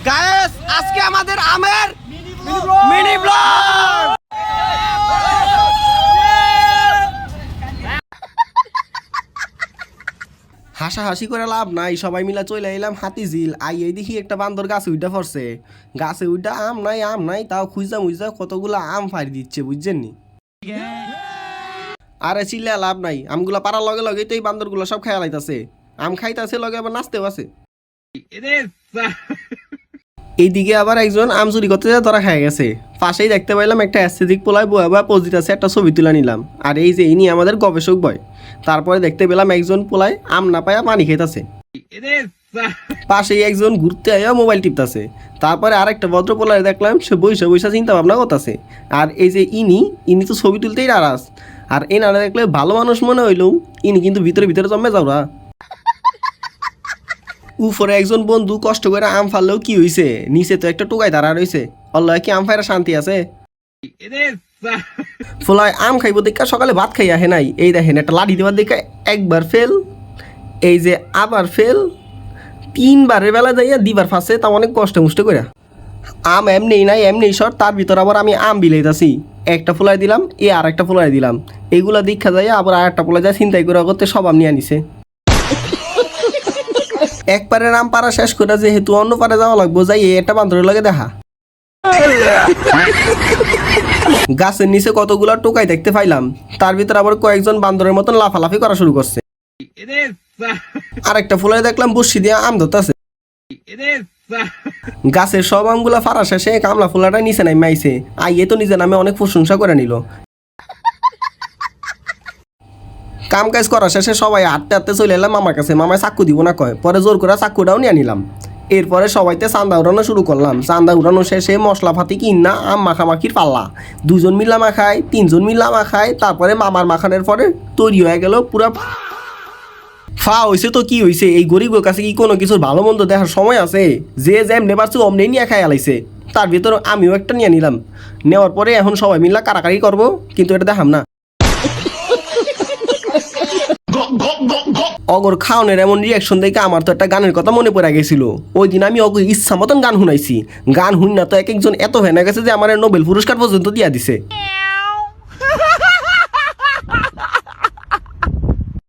Guys আজকে আমাদের আমের মিনি ব্লগ। হাসাহাসি করে লাভ নাই, সবাই মিলে চলে এলাম হাতিঝিল। এই দেখি একটা বান্দর গাছে উইটা পড়ছে। গাছে উইটা আম নাই তাও খুঁজা মুইজা কতগুলা আম ফাড়ি দিচ্ছে, বুঝছেন নি? আরে চিল্লা লাভ নাই, আমগুলা পারার লগে লগে তো এই বান্দরগুলো সব খেয়া লাইতাছে। আম খাইতাছে, লগে আবার নাচতেও আছে। এইদিকে আবার একজন আম চুরি করতে যা ধরা খেয়ে গেছে। পাশেই দেখতে পাইলাম একটা অ্যাস্থেটিক পোলায় বয়া বয়া পোজ দিতেছে, একটা ছবি তুলে নিলাম। আর এই যে ইনি আমাদের গবেষক বয়। তারপরে দেখতে পেলাম একজন পোলায় আম না পায়া পানি খেতেছে। পাশেই একজন ঘুরতে আয়া মোবাইল টিপতেছে। তারপরে আরেকটা ভদ্র পোলায় দেখলাম সে বৈশা বৈশা চিন্তা ভাবনা করতেছে। আর এই যে ইনি তো ছবি তুলতেই নারাজ। আর এনারা দেখলে ভালো মানুষ মনে হইলেও ইনি কিন্তু ভিতরে ভিতরে জমে যাওরা। উপরে একজন বন্ধু কষ্ট করে আম ফাললেও কি হইছে, নিচে তো একটা টোকাই দাঁড়া রয়েছে। আল্লাহ কি আম ফাইরা শান্তি আছে? ফলায় আম খাইব দেখা সকালে ভাত খাই আহে নাই। এই দেখেন একটা লাঠি দেওয়ার দেখা একবার ফেল, এই যে আবার ফেল, তিনবারের বেলা যাইয়া দিবার ফাঁসে তা অনেক কষ্ট মুষ্ট করে। আম এমনি নাই এমনি শর্ট, তার ভিতর আবার আমি আম বিলাইতাছি। একটা ফুলাই দিলাম, আর একটা ফুলাই দিলাম। এইগুলা দীক্ষা যাইয়া আবার আর একটা ফুলাই যায় চিন্তাই করে করতে সব আম নিয়ে আনিছে। একবারে আম পারা শেষ করে যেহেতু অন্য পারে যাওয়া লাগবো, যাই একটা বান্দরের লাগে দেখা। গাছের নিচে কতগুলা টোকাই দেখতে পাইলাম, তার ভিতর আবার কয়েকজন বান্দরের মতন লাফালাফি করা শুরু করছে। আরেকটা ফুলাই দেখলাম বসি দিয়ে আম ধরতেছে। গাছের সব আমগুলা ফারা শেষে কামলা ফুলাটা নিচে নামে আইছে। তো নিজে নামে অনেক প্রশংসা করে নিল। কাম কাজ করা শেষে সবাই হাঁটতে হাঁটতে চলে এলাম মামার কাছে। মামায় চাক্কু দিব না কয়, পরে জোর করে চাক্কুটাও নিয়ে নিলাম। এরপরে সবাইতে চান্দা উড়ানো শুরু করলাম। চান্দা উড়ানো শেষে মশলা ফাতি কিনা আম মাখামাখির পাল্লা। দুজন মিল্লা মাখায়, তিনজন মিল্লা মাখায়। তারপরে মামার মাখানোর পরে তৈরি হয়ে গেল পুরা ফা হয়েছে। তো কি হয়েছে, এই গরিবের কাছে কি কোনো কিছুর ভালো মন্দ দেখার সময় আছে? যে যেমনে পারছে অমনি নিয়ে খাই আলাইছে। তার ভিতরে আমিও একটা নিয়ে নিলাম। নেওয়ার পরে এখন সবাই মিল্লা কারাকারি করবো, কিন্তু এটা দেখাম না। অগর খাওনের এমন রিয়াকশন দেখে আমার তো একটা গানের কথা মনে পড়ে গেছিল। ওই দিন আমি অগর ইচ্ছা মতন গান শুনাইছি। গান শুন না তো এক একজন এত ভেনে গেছে যে আমার নোবেল পুরস্কার পর্যন্ত দিয়া দিছে।